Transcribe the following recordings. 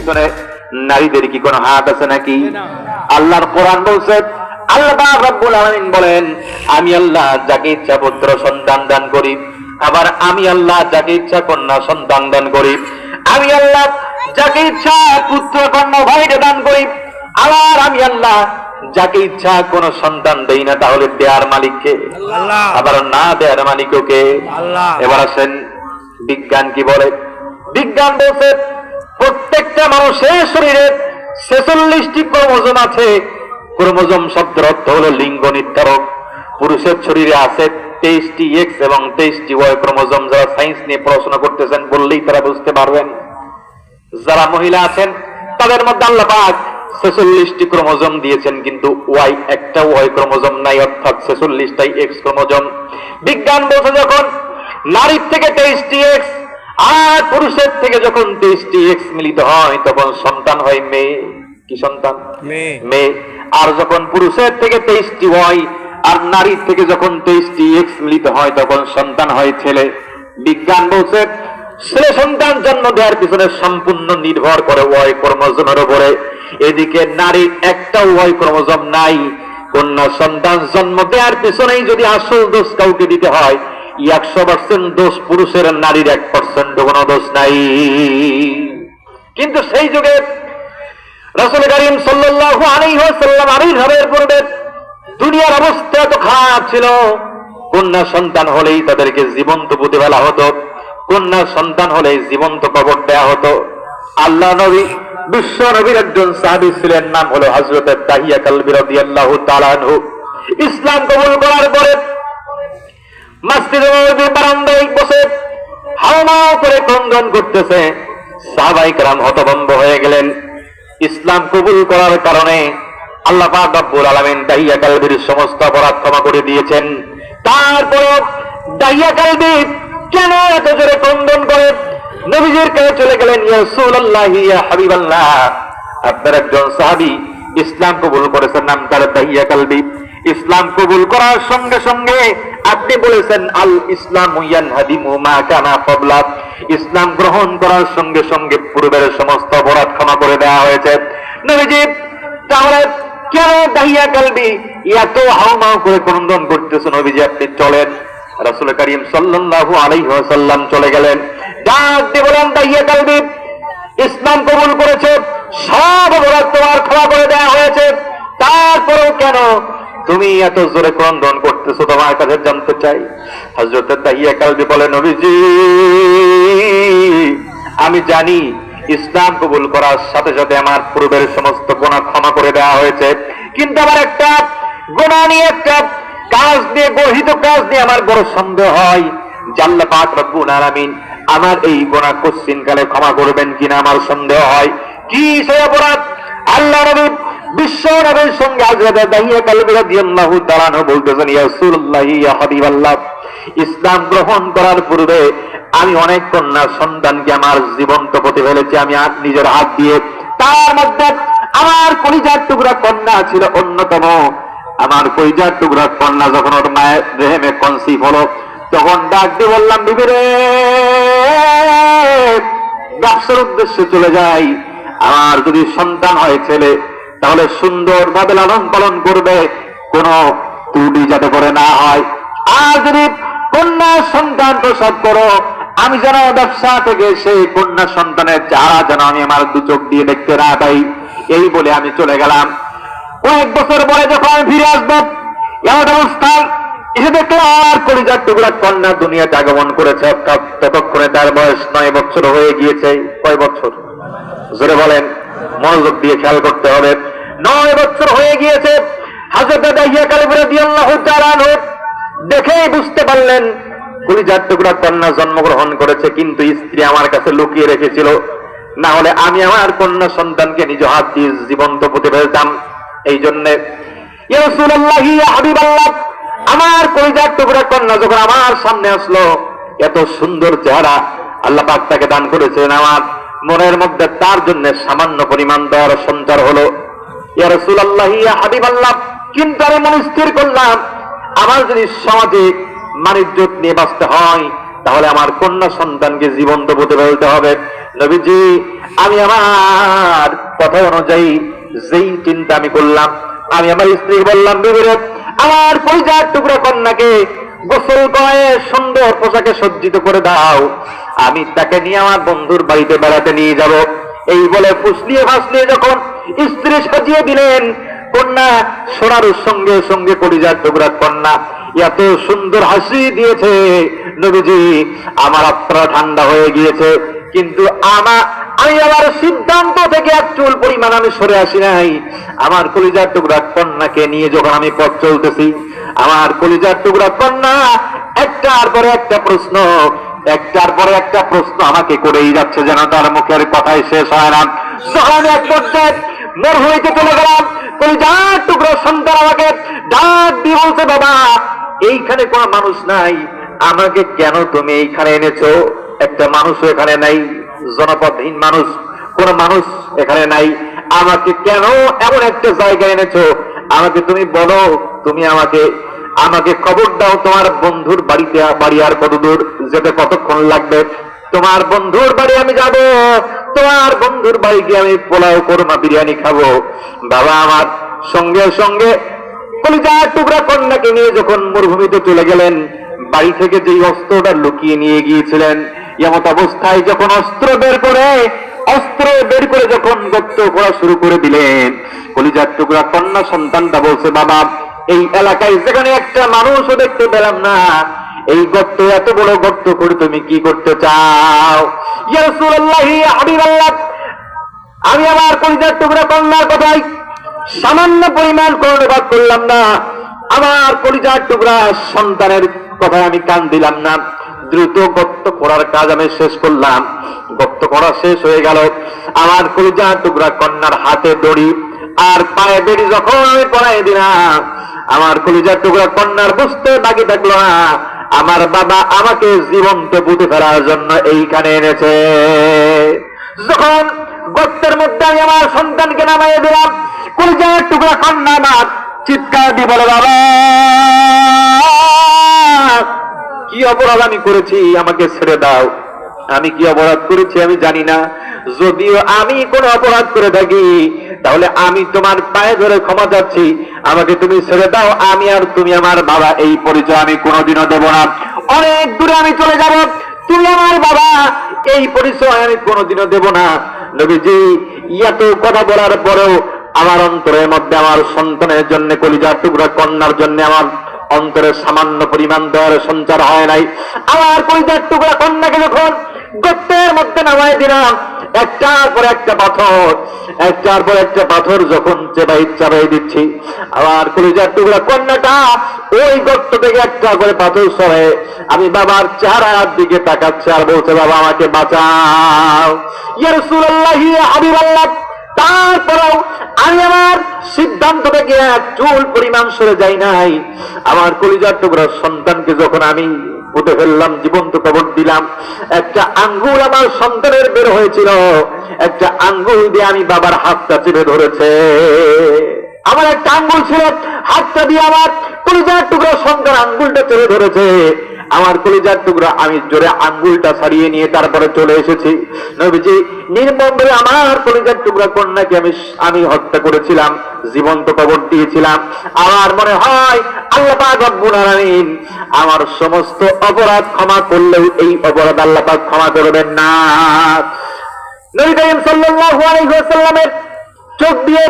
পিছনে নারীদের কি কোনো হাত আছে নাকি? আল্লাহর কোরআন বলছে, আল্লাহ পাক রব্বুল আলামিন বলেন, আমি আল্লাহ যাকে ইচ্ছা পুত্র সন্তান দান করি, আবার আমি আল্লাহ যাকে ইচ্ছা কন্যা সন্তান দান করি। আমি আল্লাহ যাকে ইচ্ছা পুত্র কন্যা উভয়কে দান করি, আবার আমি আল্লাহ যাকে ইচ্ছা কোন সন্তান দেই না। তাহলে দেয়ার মালিককে? আল্লাহ। আবার না দেয়ার মালিককে? আল্লাহ। এবার আসেন বিজ্ঞান কি বলে। বিজ্ঞান বলছে প্রত্যেকটা মানুষের শরীরে 46টি ক্রোমোজোম আছে। ক্রোমোজোম শব্দের অর্থ হলো লিঙ্গ নির্ধারক। পুরুষের শরীরে আছে 23টি এক্স এবং 23টি ওয়াই ক্রোমোজোম। যারা সায়েন্স নিয়ে পড়াশোনা করতেছেন বললেই তারা বুঝতে পারবেন। যারা মহিলা আছেন তাদের মধ্যে আল্লাহ পাক 46টি ক্রোমোজোম দিয়েছেন, কিন্তু ওয়াই একটা ওয়াই ক্রোমোজোম নাই, অর্থাৎ 46টাই এক্স ক্রোমোজোম। বিজ্ঞান বলছে যখন নারীর থেকে 23টি এক্স আর পুরুষের থেকে যখন 23টি এক্স মিলিত হয় তখন সন্তান হয় মেয়ে। কি সন্তান? মেয়ে। আর যখন পুরুষের থেকে 23টি ওয়াই আর নারীর থেকে যখন 23টি এক্স মিলিত হয় তখন সন্তান হয় ছেলে। বিজ্ঞান বলছে ছেলে সন্তান জন্ম দেওয়ার পিছনে সম্পূর্ণ নির্ভর করে ওয়াই ক্রোমোজোমের উপরে। এদিকে নারীর একটা ওয়াই ক্রোমোজোম নাই। কন্যা সন্তান জন্ম দেওয়ার পিছনেই যদি আসল দোষ কাউকে দিতে হয়, 100% দোষ পুরুষের, নারীর 1% কোনো দোষ নাই। কিন্তু সেই যুগে রাসূল করিম সাল্লাল্লাহু আলাইহি ওয়াসাল্লাম আবির্ভাবের পূর্বে দুনিয়ার অবস্থা এত খারাপ ছিল, কন্যা সন্তান হলেই তাদেরকে জীবন্ত পুঁতে ফেলা হতো, কন্যা সন্তান হলেই জীবন্ত কবর দেয়া হতো। আল্লাহ নবী বিশ্ব নবীর একজন সাহাবী ছিলেন, নাম হলো হযরত দাহিয়া কালবী রাদিয়াল্লাহু তাআলা আনহু। ইসলাম কবুল করার পরে মসজিদে নববীর বারান্দায় বসে হাওমাও করে ক্রন্দন করতেছে। সাহাবায়ে কেরাম হতভম্ব হয়ে গেলেন। ইসলাম কবুল করার কারণে আল্লাহ পাক রব্বুল আলামিন দাহিয়া কালবীর সমস্ত অপরাধ ক্ষমা করে দিয়েছেন। তারপর দাহিয়া কালবী কেন এত জোরে ক্রন্দন করে নবীজির কাছে চলে গেলেন, ইয়া রাসূলুল্লাহ, ইয়া হাবিবাল্লাহ, আপনার একজন সাহাবী ইসলাম কবুল করেছেন, নাম তার দাহিয়া কালবী। ইসলাম কবুল করার সঙ্গে সঙ্গে আপনি বলেছেন আল ইসলামু ইয়ানহাদিমু মা কানা ক্বাবলা, ইসলাম গ্রহণ করার সঙ্গে সঙ্গে পূর্বের সমস্ত অপরাধ ক্ষমা করে দেওয়া হয়েছে। নবীজি তাহলে কেন দাহিয়া কালবী এত হাওমাও করে ক্রন্দন করতেছেন? নবীজি আপনি চলেন। রাসূল করিম সাল্লাল্লাহু আলাইহি ওয়াসাল্লাম চলে গেলেন। ডাক দিয়ে বলেন, দাহিয়া কালবী, ইসলাম কবুল করেছে, সব অপরাধ তোমার ক্ষমা করে দেওয়া হয়েছে, তারপরেও কেন তুমি এত জোরে ক্রন্দন করতেছো? তোমার কাছে জানতে চাই। হযরত দাহিয়া কালবী বলে, নবীজি, আমি জানি ইসলাম কবুল করার সাথে সাথে আমার পূর্বের সমস্ত গুনাহ ক্ষমা করে দেওয়া হয়েছে, কিন্তু আমার একটা গুনাহ নিয়ে, একটা কাজ নিয়ে, গর্হিত কাজ নিয়ে আমার বড় সন্দেহ হয় যে আল্লাহ পাক রব্বুল আলামিন আমার এই গুনাহ কোশ্চিন কালে ক্ষমা করবেন কিনা আমার সন্দেহ হয়। কি সেই অপরাধ? আল্লাহ নবী বিশ্ব নবীর সঙ্গে হযরত দাহিয়া কালবী রাদিয়াল্লাহু তাআলা আনহু বলতেছেন, ইয়া রাসূলুল্লাহ, ইয়া হাবিবাল্লাহ, ইসলাম গ্রহণ করার পূর্বে আমি অনেক কন্যা সন্তানকে আমার জীবন্ত পুঁতে ফেলেছি, আমি নিজের হাত দিয়ে। তার মধ্যে আমার কলিজার টুকরা কন্যা ছিল অন্যতম। আমার কলিজার টুকরা কন্যা যখন ওর মায়ের রেহেমে কনসিভ হলো, তখন ডাক দিয়ে বললাম, বিবি রে, ব্যবসার উদ্দেশ্যে চলে যাই। আমার যদি সন্তান হয় ছেলে, তাহলে সুন্দরভাবে লালন পালন করবে, কোন ত্রুটি যাতে করে না হয়। আর যদি কন্যা সন্তান প্রসব করো, আমি যেন ব্যবসা থেকে সেই কন্যা সন্তানের চেহারা যেন আমি আমার দু চোখ দিয়ে দেখতে না পাই। এই বলে আমি চলে গেলাম। কয়েক বছর পরে যখন আমি ফিরে আসবো, এমন অবস্থায় এসে দেখলাম আর কলিজার টুকরা কন্যা দুনিয়াতে আগমন করেছে। ততক্ষণে তার বয়স 9 বছর হয়ে গিয়েছে। কয় বছর? জোরে বলেন, মনোযোগ দিয়ে খেয়াল করতে হবে। 9 বছর হয়ে গিয়েছে। হযরত দাহিয়া কালবী রাদিয়াল্লাহু তাআলা আনহু দেখেই বুঝতে পারলেন কলিজার টুকরা কন্যা জন্মগ্রহণ করেছে, কিন্তু স্ত্রী আমার কাছে লুকিয়ে রেখেছিল, না হলে আমি আমার কন্যা সন্তানকে নিজ হাত দিয়ে জীবন্ত পুঁতে ফেলতাম। এই জন্য, ইয়া রাসূলুল্লাহ, ইয়া হাবিবাল্লাহ, আমার কলিজার টুকরা কন্যা যখন আমার সামনে আসলো, এত সুন্দর চেহারা আল্লাহ পাক তাকে দান করেছেন, আমার মনের মধ্যে তার জন্য সামান্য পরিমাণ দয়ার সঞ্চার হলো। ইয়া রাসূলুল্লাহ, ইয়া হাবিবাল্লাহ, কিন্তু আমি মনে স্থির করলাম, আমার যদি সমাজে মানিজ্যত নিয়ে বাঁচতে হয়, তাহলে আমার কন্যা সন্তানকে জীবন্ত পুঁতে ফেলতে হবে। নবীজি, আমি আমার কথা অনুযায়ী যেই চিন্তা আমি করলাম, আমি আমার স্ত্রী বললাম, বিবিরে আমার কলিজার টুকরা কন্যাকে গোসল করে সুন্দর পোশাকে সজ্জিত করে দাও, আমি তাকে নিয়ে আমার বন্ধুর বাড়িতে বেড়াতে নিয়ে যাব। এই বলে ফুসলিয়ে ফাসলিয়ে যখন স্ত্রী সাজিয়ে দিলেন, কন্যা সোনার সঙ্গে সঙ্গে কলিজার টুকরা কন্যা এত সুন্দর হাসি দিয়েছে, নবীজি আমার আত্মা ঠান্ডা হয়ে গিয়েছে। কিন্তু আমি আমার সিদ্ধান্ত থেকে এক চুল পরিমাণ আমি সরে আসি নাই। আমার কলিজার টুকরা কন্যাকে নিয়ে যখন আমি পথ চলতেছি, আমার কলিজার টুকরা কন্যা একটার পরে একটা প্রশ্ন, একটার পরে একটা প্রশ্ন আমাকে করেই যাচ্ছে, যেন তার মুখের কথাই শেষ হয় না। যখন আমি এক পর্যায়ে মোর হইতে চলে গেলাম, কলিজার টুকরা সন্তান আমাকে ডাক দিয়ে বলছে, বাবা এইখানে কোনো মানুষ নাই, আমাকে কেন তুমি এইখানে এনেছো? একটা মানুষও এখানে নাই, জনপদহীন মানুষ, কোন মানুষ এখানে নাই, আমাকে কেন এমন একটা জায়গায় এনেছো? আমাকে তুমি বলো, তুমি আমাকে খবর দাও, তোমার বন্ধুর বাড়ি আর কত দূর, যেতে কতক্ষণ লাগবে? তোমার বন্ধুর বাড়ি আমি যাব, তোমার বন্ধুর বাড়ি গিয়ে আমি পোলাও কোরমা বিরিয়ানি খাবো। বাবা আমার সঙ্গে সঙ্গে কলিজার টুকরা কন্যাকে নিয়ে যখন মরুভূমিতে চলে গেলেন, বাড়ি থেকে যেই অস্ত্রটা লুকিয়ে নিয়ে গিয়েছিলেন, এমত অবস্থায় যখন অস্ত্র বের করে যখন গর্ত করা শুরু করে দিলেন, কলিজার টুকরা কন্যা সন্তানটা বলছে, বাবা এই এলাকায় যেখানে একটা মানুষও দেখতে পেলাম না, এই গর্ত, এত বড় গর্ত করে তুমি কি করতে চাও? ইয়া রাসূলুল্লাহ, ইয়া হাবিবাল্লাহ, আমি আমার কলিজার টুকরা কন্যার কথাই সামান্য পরিমাণ কর্ণপাত করলাম না, আমার কলিজার টুকরা সন্তানের কথায় আমি কান দিলাম না। দ্রুত গর্ত করার কাজ আমি শেষ করলাম। গর্ত করা শেষ হয়ে গেল, আমার কলিজার টুকরা কন্যার হাতে দড়ি আর পায়ে বেড়ি যখন আমি পরাই দিলাম, আমার কলিজার টুকরা কন্যার বুঝতে বাকি থাকলো না, আমার বাবা আমাকে জীবন্ত পুঁতে ফেলার জন্য এইখানে এনেছে। যখন গর্তের মধ্যে আমি আমার সন্তানকে নামাইয়ে দিলাম, কলিজার টুকরা কন্যা আমার চিৎকার দিয়ে বলে, বাবা কি অপরাধ আমি করেছি, আমাকে ছেড়ে দাও। আমি কি অপরাধ করেছি আমি জানি না, যদিও আমি কোন অপরাধ করে থাকি তাহলে আমি তোমার পায়ে ধরে ক্ষমা চাচ্ছি, আমাকে তুমি ছেড়ে দাও। আমি আর তুমি আমার বাবা এই পরিচয় আমি কোনোদিনও দেব না। অনেক দূরে আমি চলে যাব, তুমি আমার বাবা এই পরিচয় আমি কোনোদিনও দেব না। নবীজি এত কথা বলার পরেও আমার অন্তরের মধ্যে আমার সন্তানের জন্য, কলিজার টুকরা কন্যার জন্য আমার অন্তরে সামান্য পরিমাণ দয়ার সঞ্চার হয় নাই। আমার কলিজার টুকরা কন্যাকে যখন গর্তের মধ্যে নামায় দিলাম, একটার পর একটা পাথর যখন চাবাই দিচ্ছি, আমার কলিজার টুকরা কন্যাটা ওই গর্ত থেকে একটা করে পাথর সরে আমি বাবার চেহারার দিকে তাকাচ্ছে আর বলছে, বাবা আমাকে বাঁচাও। ইয়া রাসূলুল্লাহ, ইয়া হাবিবাল্লাহ, তারপরেও আমি আমার সিদ্ধান্ত থেকে এক চুল পরিমাণ সরে যাই নাই। আমার কলিজার টুকরা সন্তানকে যখন আমি পুঁতে ফেললাম, জীবন্ত কবর দিলাম, একটা আঙ্গুল আমার সন্তানের বের হয়েছিল, একটা আঙ্গুল দিয়ে আমি বাবার হাতটা চেপে ধরেছে। আমার একটা আঙ্গুল ছিল, হাতটা দিয়ে আমার কলিজার টুকরা সন্তান আঙ্গুলটা চেপে ধরেছে। আমার কলিজার টুকরা আমি জোরে আঙ্গুলটা ছাড়িয়ে নিয়ে তারপরে চলে এসেছি। নবীজি নির্মমভাবে আমার কলিজার টুকরা কন্যাকে আমি হত্যা করেছিলাম, জীবন্ত কবর দিয়েছিলাম। আমার মনে হয় আল্লাহ পাক রব্বুল আলামিন আমার সমস্ত অপরাধ ক্ষমা করলেও এই অপরাধ আল্লাহ পাক ক্ষমা করবেন না। নবী করিম সাল্লাল্লাহু আলাইহি ওয়াসাল্লামের চোখ দিয়ে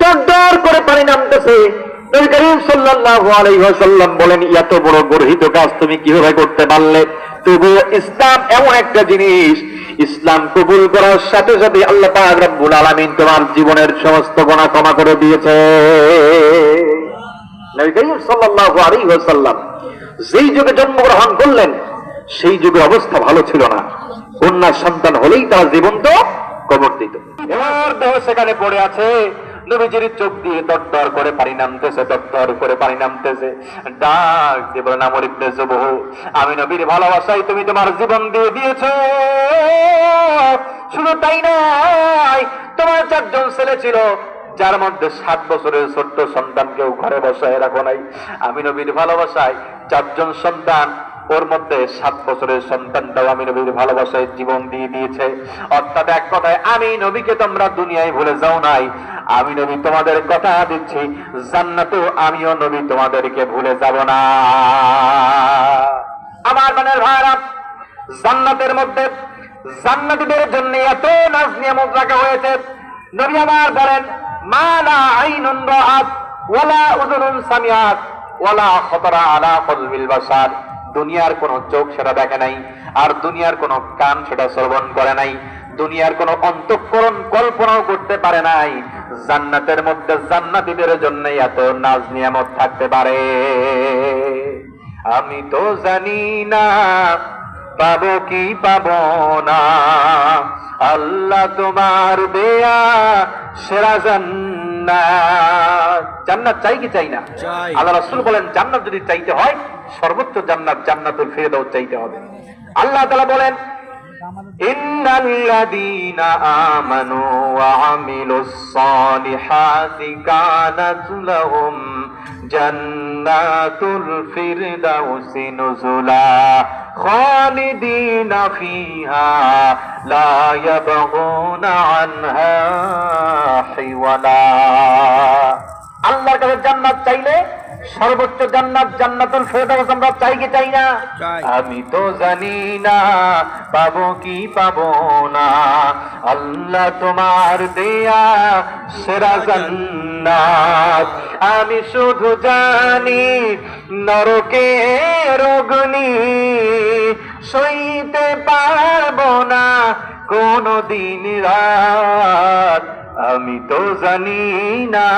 দরদর করে পানি নামতেছে। নবী করিম সাল্লাল্লাহু আলাইহি ওয়াসাল্লাম বলেন, এত বড় গর্হিত কাজ তুমি কিভাবে করতে পারলে? তবুও ইসলাম এমন একটা জিনিস, ইসলাম কবুল করার সাথে সাথে আল্লাহ পাক রব্বুল আলামিন তোমার জীবনের সমস্ত গুনাহ ক্ষমা করে দিয়েছে। নবী করিম সাল্লাল্লাহু আলাইহি ওয়াসাল্লাম যেই যুগে জন্মগ্রহণ করলেন সেই যুগের অবস্থা ভালো ছিল না। কন্যা সন্তান হলেই তারা জীবন্ত কবর দিত। এবার দেহ সেখানে পড়ে আছে, নবীজির চোখ দিয়ে দরদর করে পানি নামতেছে, দরদর করে পানি নামতেছে। ডাক দিয়ে বলেন, আমর ইবনে জুবহ, আমি নবীর ভালোবাসায় তুমি তোমার জীবন দিয়ে দিয়েছো। শুধু তাই নয়, তোমার 4 জন ছেলে ছিল, যার মধ্যে 7 বছরের ছোট্ট সন্তানকেও ঘরে বসায় রাখো নাই। আমি নবীর ভালোবাসায় 4 জন সন্তান ওর মধ্যে 7 বছরের সন্তানটাও আমি নবীর ভালোবাসায় জীবন দিয়ে দিয়েছে। অর্থাৎ এক কথায় আমি নবীকে তোমরা দুনিয়ায় ভুলে যাও নাই, আমি নবী তোমাদের কথা দিচ্ছি জান্নাতেও আমিও নবী তোমাদেরকে ভুলে যাব না। আমার মনের ভাইরা, জান্নাতের মধ্যে জান্নাতীদের জন্য এত নাজ নিয়ামত রাখা হয়েছে। নবী আমার বলেন, মা লা আইনুন রাআত ওয়ালা উযুনুন সামিআত ওয়ালা খাতারা আলা কলবিল বাশার। দুনিয়ার কোন চোখ সেটা দেখে নাই, আর দুনিয়ার কোন কান সেটা শ্রবণ করে নাই, দুনিয়ার কোন অন্তঃকরণ কল্পনাও করতে পারে নাই জান্নাতের মধ্যে জান্নাতীদের জন্য এত নাজ নিয়ামত থাকতে পারে। আমি তো জানি না পাবো কি পাবো না, আল্লাহ তোমার দেয়া সেরা জান্নাত। জান্নাত চাই কি চাই না? আল্লাহ রাসূল বলেন, জান্নাত যদি চাইতে হয় সর্বোচ্চ জান্নাত জান্নাতুল ফিরদাউস চাইতে হবে। আল্লাহ তাআলা বলেন, ইন্নাল্লাযীনা আমানু ওয়া আমিলুস সালিহাতি কানাত লাহুম জান্নাতুল ফিরদাউসি নুজুলা খালিদিনা ফিহা লা ইয়াবগুনা আনহা হিওয়ালা। আল্লাহর কাছে জান্নাত চাইলে সর্বোচ্চ জান্নাত জান্নাতুল ফিরদাউস আমরা চাই কি চাই না? আমি তো জানি না পাবো কি পাবো না, আল্লাহ তোমার দেয়া সেরা জান্নাত। আমি শুধু জানি নরকের অগ্নি সইতে পারবো না কোনদিন রাত। আমি তো জানি না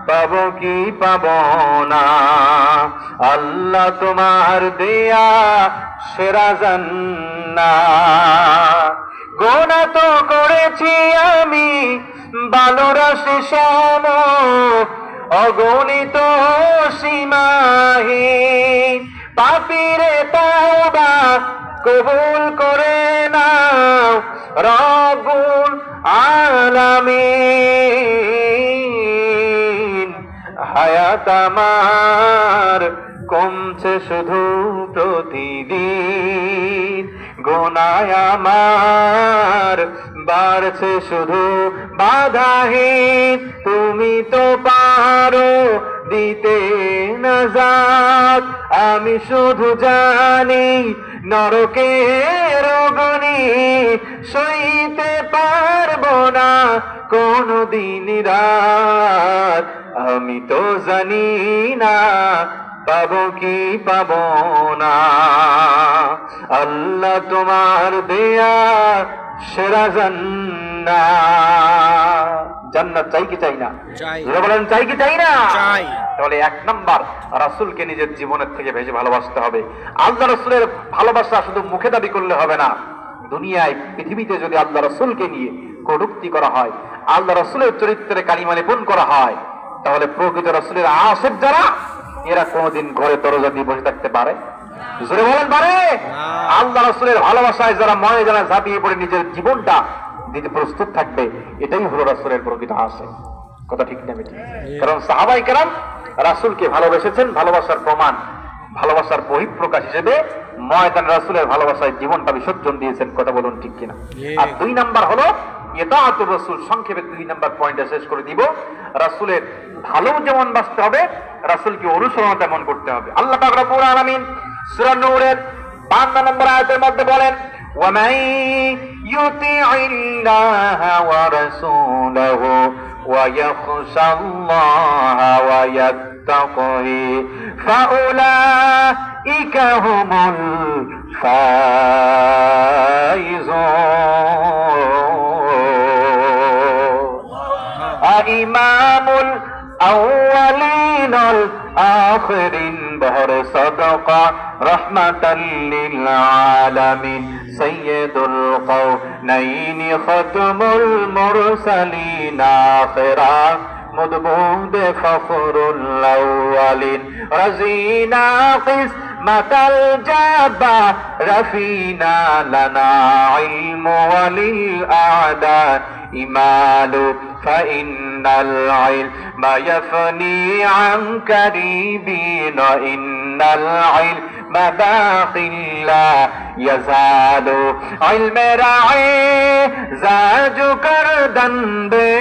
পাবো কি পাবো না, আল্লাহ তোমার দেয়া সেরা জান্নাত। গুনাহ তো করেছি আমি ভালোরাশি সম, অগণিত সীমাহীন, পাপীরে তাওবা কবুল করে নাও রব্বুল আলামিন। হায়াত আমার কমছে শুধু প্রতিদিন, গুনাহ আমার বাড়ছে শুধু বাধাহীন। তুমি তো পারো দিতে নাজাত, আমি শুধু জানি নরকের অগ্নি সইতে পারবো না কোনদিন রাত। আমি তো জানি না পাবো কি পাবো না, আল্লাহ তোমার দেয়া সেরা জান্নাত। জান্নাত চাই কি চাই না? বলেন চাই কি চাই না? তাহলে 1 নাম্বার রাসূলকে নিজের জীবনের থেকে বেশি ভালোবাসতে হবে। আল্লাহ রাসূলের ভালোবাসা শুধু মুখে দাবি করলে হবে না, দুনিয়ায় পৃথিবীতে যদি আল্লাহ রাসূলকে নিয়ে কটূক্তি করা হয়, আল্লাহ রাসূলের চরিত্রে কালিমা লেপন করা হয়, তাহলে প্রকৃত রাসূলের আশিক যারা এরা কোনদিন ঘরে দরজা দিয়ে বসে থাকতে পারে? জোরে বলেন পারে? আল্লাহ রাসূলের ভালোবাসায় যারা ময়দানে ঝাঁপিয়ে পড়ে নিজের জীবনটা দিতে প্রস্তুত থাকবে, এটাই হলো রাসূলের প্রকৃত আশিক। কথা ঠিক না বেঠিক? কারণ সাহাবায়ে কেরাম রাসূলকে ভালোবেসেছেন, ভালোবাসার প্রমাণ, ভালোবাসার বহিঃপ্রকাশ হিসেবে ময়দানে রাসূলের ভালোবাসায় জীবনটা বিসর্জন দিয়েছেন। কথা বলুন ঠিক কিনা? আর 2 নাম্বার হলো ইতাআতুর রাসূল। সংক্ষেপে 2 নাম্বার পয়েন্টে শেষ করে দিব। রাসূলের ভালো যেমন বাঁচতে হবে, রাসূলকে অনুসরণ তেমন করতে হবে। আল্লাহ পাক রব্বুল আলামিন সূরা নূরের 52 নম্বর আয়াতের মধ্যে বলেন, وَمَن يُطِعِ اللَّهَ وَرَسُولَهُ وَيَخْشَ اللَّهَ وَيَتَّقْهِ فَأُولَئِكَ هُمُ الْفَائِزُونَ। ইমামুল আউয়ালিন ওয়াল আখিরিন বহর সাদাকা রাহমাতাল লিল আলামিন সাইয়্যিদুল কাওনাইন খাতামুল মুরসালিন আখিরা مدبود فخر الأولين رزينا قسمة الجبار فينا لنا علم وللأعداء إيمان فإن العلم يفني عن قريبين وإن العلم মাদাখিল্লা ইয়াজালু ইলমে রায়ে জাজু কর দন্দে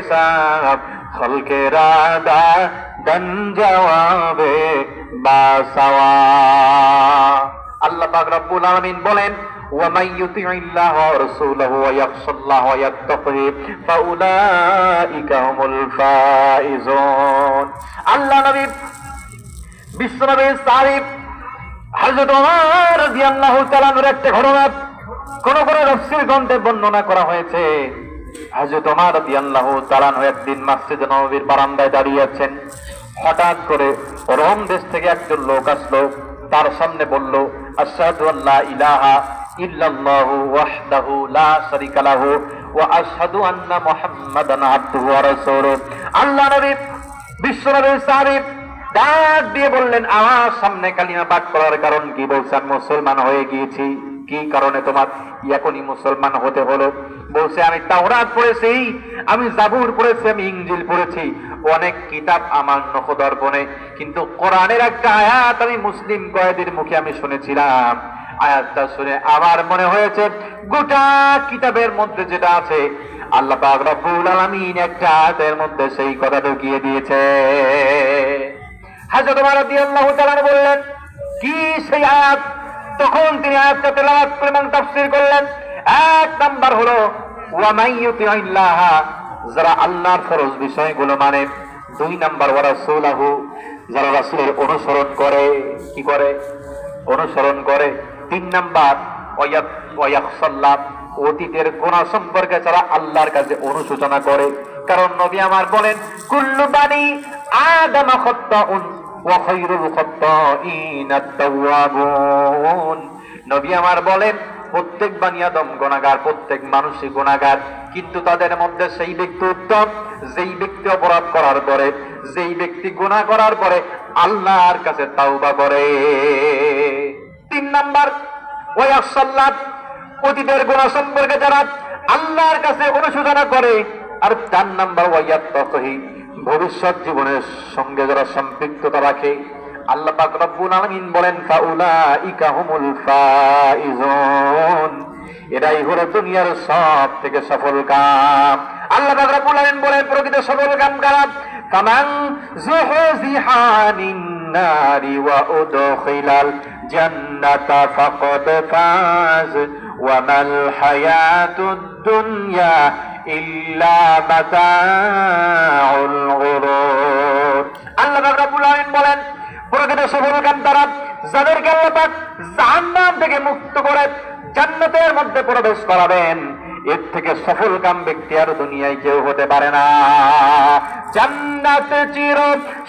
সাব খলকে রাদা দন জওয়াবে বাসাওয়া। আল্লাহ পাক রব্বুল আলামিন বলেন وَمَن يُطِعِ اللَّهَ وَرَسُولَهُ وَيَخْشَ اللَّهَ وَيَتَّقِهِ فَأُولَئِكَ هُمُ الْفَائِزُونَ। আল্লাহ নবী বিশ্বনবী সাহিব হযরত ওমর রাদিয়াল্লাহু তাআলা এর একটা ঘটনা কোন তাফসীর গ্রন্থে বর্ণনা করা হয়েছে। হযরত ওমর রাদিয়াল্লাহু তাআলা একদিন মসজিদ নববীর বারান্দায় দাঁড়িয়ে আছেন। হঠাৎ করে রোম দেশ থেকে একজন লোক আসলো, তার সামনে বলল, আশহাদু আল্লা ইলাহা ইল্লাল্লাহু ওয়াহদাহু লা শারীকা লাহু ওয়া আশহাদু আন্না মুহাম্মাদান আবদুহু ওয়া রাসূলুহু। আল্লাহ নবী বিশ্বনবী সাহিব ডাক দিয়ে বললেন, আমার সামনে কালিমা পাঠ করার কারণ কি? বলছে, আমি মুসলমান হয়ে গিয়েছি। কি কারণে তোমার এখনই মুসলমান হতে হলো? বলছে, আমি তাওরাত পড়েছি, আমি জাবুর পড়েছি, আমি ইনজিল পড়েছি, অনেক কিতাব আমার নখদর্পণে, কিন্তু কোরআনের একটা আয়াত আমি মুসলিম কয়েদির মুখে আমি শুনেছিলাম। আয়াতটা শুনে আমার মনে হয়েছে গোটা কিতাবের মধ্যে যেটা আছে আল্লাহ পাক রব্বুল আলামিন একটা আয়াতের মধ্যে সেই কথা ঢুকিয়ে দিয়েছে। হযরত ওমর রাদিয়াল্লাহু তাআলা বললেন, কি সেই আয়াত? তখন তিনি আয়াতটা তেলাওয়াত করে এবং তাফসীর করলেন। এক নাম্বার হলো ওয়া মান ইউতিইল্লাহ, যারা আল্লাহর ফরজ বিষয়গুলো মানে। দুই নাম্বার ওয়া রাসূলহু, যারা রাসূলের অনুসরণ করে। কি করে? অনুসরণ করে। তিন নাম্বার ওয়া ইয়াখশাল্লাহ, অতীতের গুনাহ সম্পর্কে যারা আল্লাহর কাছে অনুশোচনা করে। কারণ নবী আমার বলেন, কুল্লু বানি আদম খাত্তাউন ওয়া খায়রুল খাত্তাইন আত-তাওয়াবুন। নবী আমার বলেন, প্রত্যেক বানি আদম গুনাহগার, প্রত্যেক মানুষই গুনাহগার, কিন্তু তাদের মধ্যে সেই ব্যক্তি উত্তম যেই ব্যক্তি অপরাধ করার পরে, যেই ব্যক্তি গুনাহ করার পরে আল্লাহর কাছে তাওবা করে। তিন নাম্বার ওয়া ইয়াখশাল্লাহ, অতীতের গুনাহ সম্পর্কে যারা আল্লাহর কাছে অনুশোচনা করে। আর চার নাম্বার ওয়া ইয়াত্তাকি, ভবিষ্যৎ জীবনের সঙ্গে যারা সম্পৃক্ততা রাখে। আল্লাহ পাক রব্বুল আলামিন বলেন, ফাউলাইকা হুমুল ফাইজুন, এরাই হলো দুনিয়ার সব থেকে সফল কাম। আল্লাহ পাক রব্বুল আলামিন বলেন, প্রকৃত সফল কাম কারা? কামান যুহজিহা আনিন নারি ওয়া উদখিলাল জান্নাতা ফাকাদ ফাজ ওয়া মাল হায়াতুদ দুনিয়া ইল্লা মাতাউল গুরুর। আল্লাহ পাক রব্বুল আলামিন বলেন, প্রকৃত সফলকাম তারা যাদেরকে আল্লাহ পাক জাহান্নাম থেকে মুক্ত করে জান্নাতের মধ্যে প্রবেশ করাবেন। এর থেকে সফলকাম ব্যক্তি আর দুনিয়ায় কেউ হতে পারে না। জান্নাত চির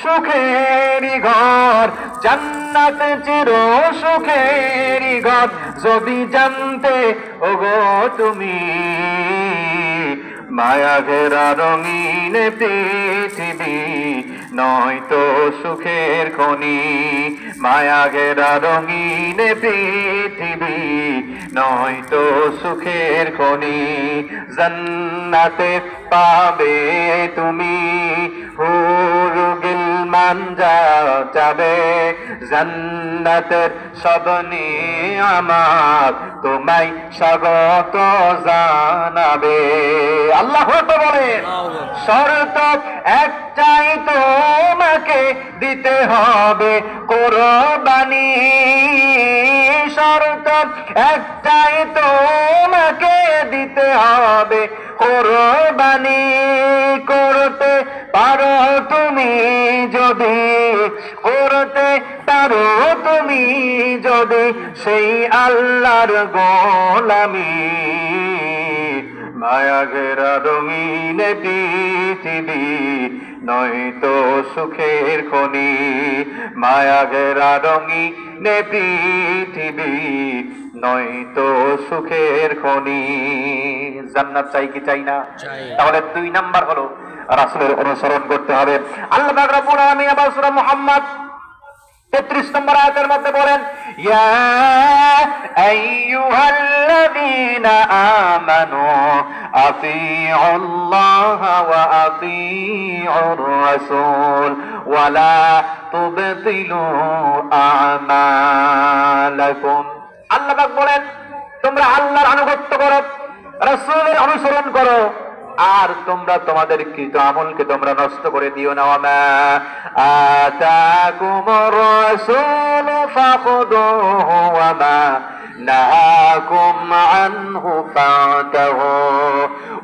সুখেরই ঘর, জান্নাত চির সুখেরই ঘর, যদি জানতে ওগো তুমি মায়া ঘেরা রঙিন পৃথিবী নয়তো সুখের খনি। মায়া ঘেরা রঙিন পৃথিবী নয়তো সুখের খনি। জান্নাতে পাবে তুমি হুরুল গিলমান যাবে, জান্নাতের সব নিয়ামত তোমায় স্বাগত জানাবে। আল্লাহ বলেন, শর্ত একটাই তোমাকে দিতে হবে কোরবানি। শর্ত একটাই তোমাকে দিতে হবে কোরবানি। করতে পারো তুমি যদি, করতে পারো তুমি যদি সেই আল্লাহর গোলামি। মায়া ঘেরা রঙিন পৃথিবী নয়তো সুখের খনি। মায়া ঘেরা রঙিন পৃথিবী নয়তো সুখের খনি। জান্নাত চাই কি চাই না? তাহলে দুই নাম্বার হলো রাসূলের অনুসরণ করতে হবে। আল্লাহ পাক রব্বুল আলামিন আবার সূরা মুহাম্মদ 33 নম্বর আয়াতের মধ্যে বলেন, ইয়া আইয়ুহাল আইয়ুহাল্লাযীনা আমানু আতিউল্লাহ ওয়া আতিউর রাসূল ওয়া লা তুবতিলু আমালাকুম। আল্লাহ পাক বলেন, তোমরা আল্লাহর আনুগত্য করো, রাসূলের অনুসরণ করো, আর তোমরা তোমাদের কৃত আমলকে তোমরা নষ্ট করে দিও না। ওয়ামা আতাকুমুর রাসূলু ফাখুযুহু ওয়ামা নাহাকুম আনহু ফাতাহু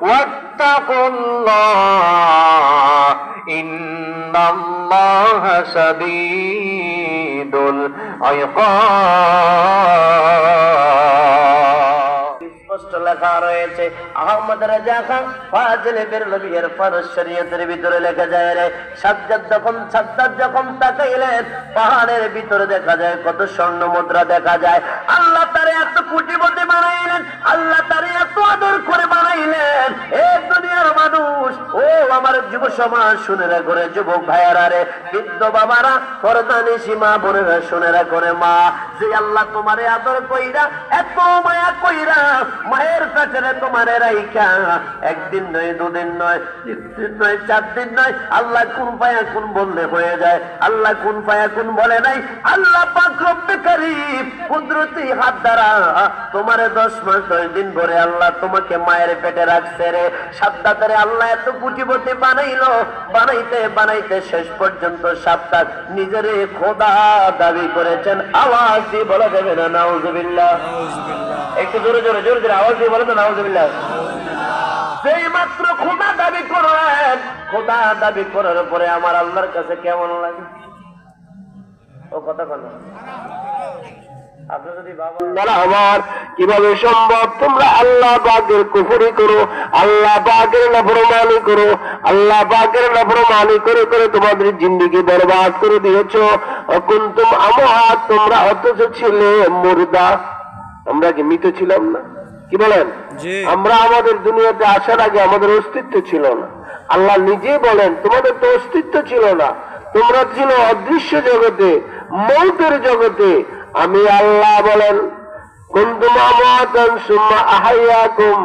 ওয়াত্তাকুল্লাহ ইন্নাল্লাহা শাদীদুল ইকাব। স্পষ্ট লেখা রয়েছে, আহমদ রাজা খান ফাজিল বেরলভির ফরজ শরীয়তের ভিতরে লেখা যায় রে, সাজ্জাদ যখন তাকাইলেন পাহাড়ের ভিতরে দেখা যায় কত স্বর্ণ মুদ্রা দেখা যায়। আল্লাহ তারে এত কোটিপতি বানাইলেন, আল্লাহ তারে এত আদর করে বানাইলেন। এই দুনিয়ার মানুষ, ও আমার যুব সমাজ শুনে রাখো রে, যুবক ভাইয়ারা রে, বৃদ্ধ বাবারা, পর্দানি সীমা বোনেরা শুনে রাখো রে, মা যে আল্লাহ তোমারে আদর কইরা, এত মায়া কইরা মায়ের পেটে তোমারে রাইখা একদিন নয়, দুদিন নয়, 3 দিন নয়, 4 দিন নয়, আল্লাহ কোন পায়া কোন বললে হয়ে যায়। আল্লাহ কোন পায়া কোন বলে নাই। আল্লাহ পাক রব্বে কারীম কুদরতি হাত দ্বারা তোমারে 10 মাস 10 দিন ভরে আল্লাহ তোমাকে মায়ের পেটে রাখছে রে। সাদ্দাতের আল্লাহ এত কোটিপতি বানাইলো, বানাইতে বানাইতে শেষ পর্যন্ত সাদ্দাত নিজের খোদা দাবি করেছেন। আওয়াজ দিয়ে বলা যাবে না নাউজুবিল্লাহ? একটু জোরে জোরে জোরে জোরে আওয়াজ দিয়ে বলে তো নাউজুবিল্লাহ। যেই মাত্র খোদা দাবি করলেন, খোদা দাবি করার পরে আমার আল্লাহর কাছে কেমন লাগে? ও কথা বলো। আমার কিভাবে সম্ভব তোমরা আল্লাহ পাকের কুফরি করো, আল্লাহ পাকের নাফরমানি করো, আল্লাহ পাকের নাফরমানি করে করে তোমাদের জিন্দেগি বরবাদ করে দিয়েছো। কুনতুম আমওয়াত, তোমরা অথচ ছিলে মুর্দা। আমরা কি মৃত ছিলাম না? কি বলেন? আমরা আমাদের দুনিয়াতে আসার আগে আমাদের অস্তিত্ব ছিল না। আল্লাহ নিজে বলেন তোমাদের তো অস্তিত্ব ছিল না, তোমরা ছিল অদৃশ্য জগতে, মৌতের জগতে। আমি আল্লাহ বলেন, কুনতুম আমওয়াতান সুম্মা আহইয়াকুম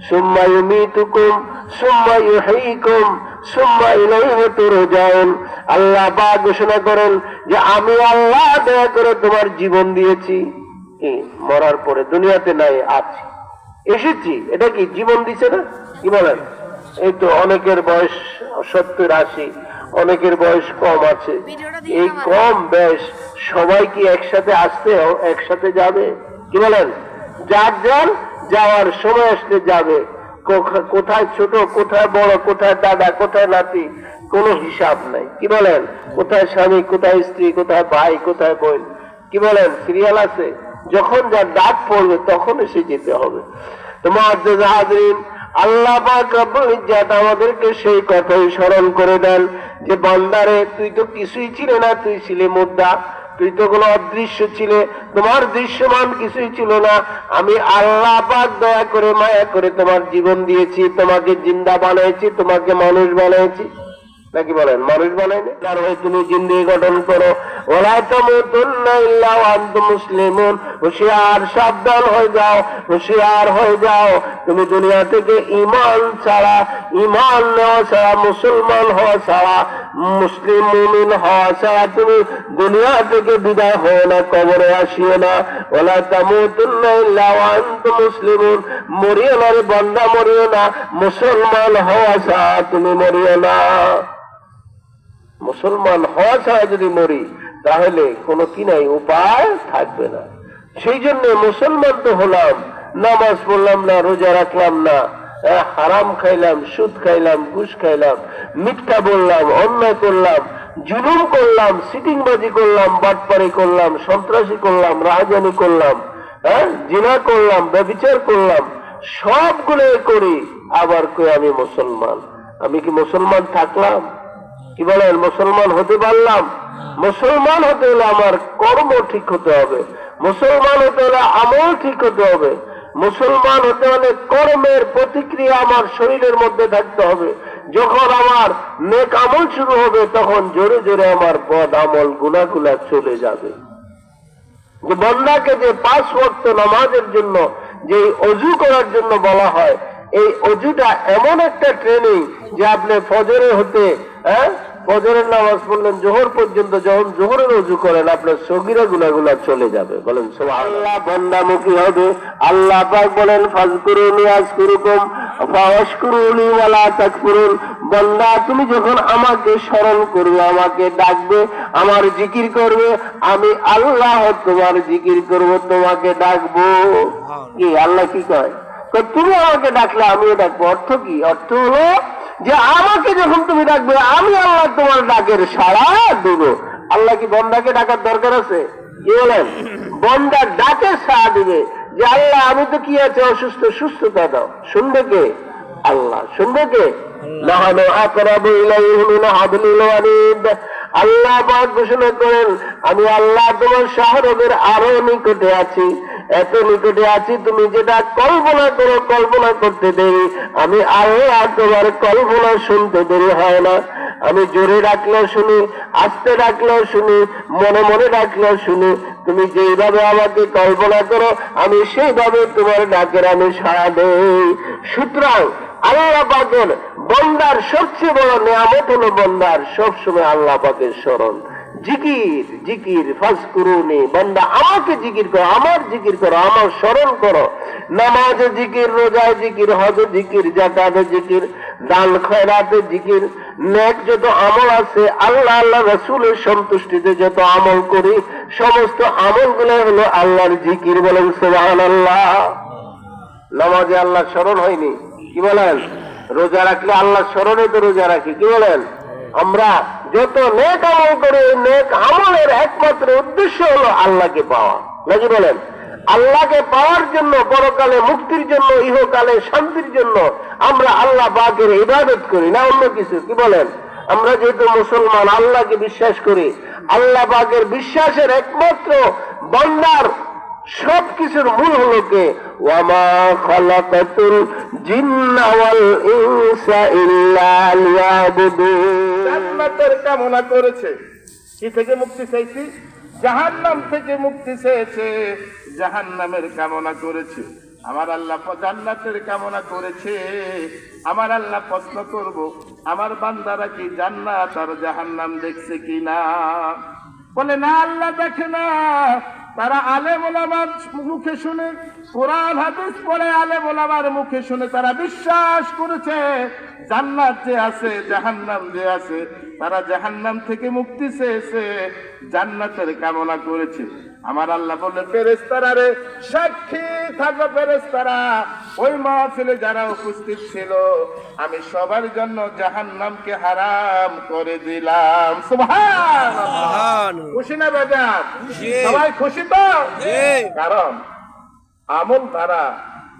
সুম্মা ইউমীতুকুম সুম্মা ইউহয়িকুম সুম্মা ইলাইহি তুরজাউন। আল্লাহ পাক ঘোষণা করেন যে আমি আল্লাহ দয়া করে তোমার জীবন দিয়েছি, মরার পরে দুনিয়াতে নাই, আছি, এসেছি। এটা কি জীবন দিছে না? কি বলেন? এই তো অনেকের বয়স 70-80, অনেকের বয়স কম আছে। এই কম বয়স সবাই কি একসাথে আসতে একসাথে যাবে? কি বলেন? যার যার যাওয়ার সময় আসলে যাবে। কোথায় ছোট, কোথায় বড়, কোথায় দাদা, কোথায় নাতি, কোনো হিসাব নাই। কি বলেন? কোথায় স্বামী, কোথায় স্ত্রী, কোথায় ভাই, কোথায় বোন। কি বলেন? সিরিয়াল আছে। যখন যার ডাক পড়বে তখন এসে যেতে হবে। তোমার হাজরিন, আল্লাহ পাক রব্বুল ইজ্জাত আমাদেরকে সেই কথাই স্মরণ করে দেন যে বান্দারে তুই তো কিছুই ছিলে না, তুই ছিলে মুর্দা, তুই তো কোনো অদৃশ্য ছিলে, তোমার দৃশ্যমান কিছুই ছিল না। আমি আল্লাহ পাক দয়া করে মায়া করে তোমার জীবন দিয়েছি, তোমাকে জিন্দা বানাইছি, তোমাকে মানুষ বানাইছি। নাকি বলেন? মানুষ বানাইনি, তার হয়ে তুমি জিন্দেগি গঠন করো। ওয়ালা তামুতুন্না ইল্লা ওয়া আনতুম মুসলিমুন। হুঁশিয়ার, সাবধান হয়ে যাও, হুঁশিয়ার হয়ে যাও। তুমি দুনিয়া থেকে ঈমান ছাড়া, ঈমান নেওয়া ছাড়া, মুসলমান হওয়া ছাড়া, মুসলিম মুমিন হওয়া ছাড়া তুমি দুনিয়া থেকে বিদায় হও না, কবরে আসিও না। ওয়ালা তামুতুন্না ইল্লা ওয়া আনতুম মুসলিমুন। মরিও না রে বান্দা, মরিও না, মুসলমান হওয়া ছাড়া তুমি মরিও না। মুসলমান হওয়া ছাড়া যদি মরি তাহলে কোনো কি নাই, উপায় থাকবে না। সেই জন্য মুসলমান তো হলাম, নামাজ পড়লাম না, রোজা রাখলাম না, হারাম খাইলাম, সুদ খাইলাম, ঘুষ খাইলাম, মিথ্যা বললাম, অন্যায় করলাম, জুলুম করলাম, সিটিংবাজি করলাম, বাটপারি করলাম, সন্ত্রাসী করলাম, রাহাজানি করলাম, জিনা করলাম, ব্যভিচার করলাম, সবগুলো করি, আবার কই আমি মুসলমান। আমি কি মুসলমান থাকলাম? কি বলেন? মুসলমান হতে পারলাম? মুসলমান হতে হলে আমার কর্ম ঠিক হতে হবে, মুসলমান হতে হলে আমল ঠিক হতে হবে, মুসলমান হতে হলে কর্মের প্রতিক্রিয়া আমার শরীরের মধ্যে থাকতে হবে। যখন আমার নেক আমল শুরু হবে তখন জোরে জোরে আমার বদ আমল গুনাহগুলা চলে যাবে। যে বান্দাকে যে 5 ওয়াক্ত নামাজের জন্য যে এই অজু করার জন্য বলা হয়, এই অজুটা এমন একটা ট্রেনিং যে আপনি ফজরে হতে ফজরের নামাজ পড়লেন জোহর পর্যন্ত, যখন জোহরের অজু করেন আপনার সগীরা গুনাহগুলো চলে যাবে। বলেন সুবহানাল্লাহ। বান্দামুখী হবে। আল্লাহ পাক বলেন ফাজকুরুনি আযকুরুকুম ফাওয়াশকুরুনি ওয়ালা তাকফুরুন। বান্দা তুমি যখন আমাকে স্মরণ করবে, আমাকে ডাকবে, আমার জিকির করবে, আমি আল্লাহ তোমার জিকির করব, তোমাকে ডাকবো। কি আল্লাহ কি কয়? তুমি আমাকে ডাকলে আমিও ডাকবো। অর্থ কি? অর্থ হলো যে আমাকে যখন তুমি ডাকবে আমি আল্লাহ তোমার ডাকের সাড়া দেব। আল্লাহ কি বন্দাকে ডাকার দরকার আছে? কি বলেন? বন্দার ডাকের সাড়া দিবে যে আল্লাহ আমি তো কি আছে অসুস্থ, সুস্থতা দাও। শুনবে কে? আল্লাহ। শুনবে কে? লাহানু আকরাবু ইলাইহি মিন হাবলিল ওয়ারিদ। আল্লাহ পাক ঘোষণা করেন আমি আল্লাহ তোমার শাহরগের আরো নিকটে আছি, এত নিকটে আছি তুমি যেটা কল্পনা করো কল্পনা করতে দেরি, আমি আল্লাহ তোমার কল্পনা শুনতে দেরি হয় না। আমি জোরে ডাকলেও শুনি, আস্তে ডাকলেও শুনি, মনে মনে ডাকলেও শুনি। তুমি যেইভাবে আমাকে কল্পনা করো আমি সেইভাবে তোমার ডাকের আমি সাড়া দেই। সুতরাং আল্লাহ পাকের বন্দার সবচেয়ে বড় নিয়ামত হলো বন্দার সবসময় আল্লাহ পাকের স্মরণ। জিকির জিকির ফাজকুরুনি, বান্দা আমাকে জিকির করো, আমার জিকির করো, আমার স্মরণ করো। নামাজে জিকির, রোজায় জিকির, হজে জিকির, যাকাতে জিকির, দান খয়রাতে জিকির, নেক যত আমল আছে আল্লাহ আল্লাহ রাসূলের সন্তুষ্টিতে যত আমল করি সমস্ত আমলগুলো হলো আল্লাহর জিকির। বলেন সুবহানাল্লাহ। নামাজে আল্লাহ স্মরণ হয়নি, কি বলেন? রোজা রাখলে আল্লাহ স্মরণে তো রোজা রাখি, কি বলেন? আমরা যত নেক আমল করি নেক আমলের একমাত্র উদ্দেশ্য হলো আল্লাহকে পাওয়া, নাকি বলেন? আল্লাহকে পাওয়ার জন্য, পরকালে মুক্তির জন্য, ইহকালে শান্তির জন্য আমরা আল্লাহ পাকের ইবাদত করি, না অন্য কিছু, কি বলেন? আমরা যেহেতু মুসলমান আল্লাহকে বিশ্বাস করি, আল্লাহ পাকের বিশ্বাসের একমাত্র বান্দার সবকিছুর মূল হলো কে? ওয়ামা খালাকাতুল জিন্না ওয়াল ইনসা ইল্লা লিয়াবুদুন। জান্নাতের কামনা করেছে, কি থেকে মুক্তি চাইছি? জাহান্নাম থেকে মুক্তি চেয়েছে, জাহান্নামের কামনা করেছে। আমার আল্লাহ জান্নাতের কামনা করেছে। আমার আল্লাহ প্রশ্ন করব আমার বান্দারা কি জান্নাত আর জাহান্নাম দেখছে কিনা? বলে না, আল্লাহ দেখে না। তারা আলেম ওলামার মুখে শুনে, কোরআন হাদিস পড়ে আলেম ওলামার মুখে শুনে তারা বিশ্বাস করেছে জান্নাত যে আছে, জাহান্নাম যে আছে। তারা জাহান্নাম থেকে মুক্তি চেয়েছে, জান্নাতের কামনা করেছে। আমার আল্লাহ বলে ফেরেশতারা রে, সাক্ষী থাকো ফেরেশতারা, ওই মাহফিলে যারা উপস্থিত ছিল আমি সবার জন্য জাহান্নামকে হারাম করে দিলাম। সুবহানাল্লাহ। খুশি না বাজার? সবাই খুশি তো? কারণ আমল দ্বারা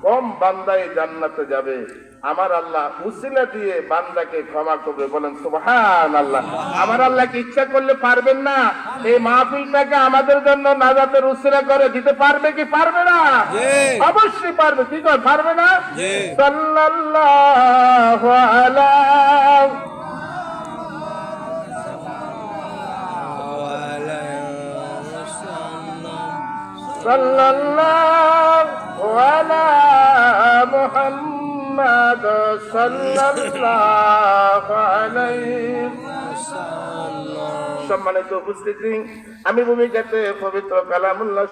কম বান্দাই জান্নাতে যাবে। আমার আল্লাহ উসিলা দিয়ে বান্দাকে ক্ষমা করবে। বলেন সুবহানাল্লাহ। আমার আল্লাহ কি ইচ্ছা করলে পারবেন না এই মাহফিলটাকে আমাদের জন্য নাজাতের উসিলা করে দিতে পারবে কি পারবে না? অবশ্যই পারবে। কি করে পারবে না? সাল্লাল্লাহু আলা সাল্লাল্লাহু আলা মুহাম্মাদ সাল্লাল্লাহু আলাইহি ওয়াসাল্লাম। সম্মানিত উপস্থিতি, আমি ভূমিকাতে পবিত্র কালামুল্লাহ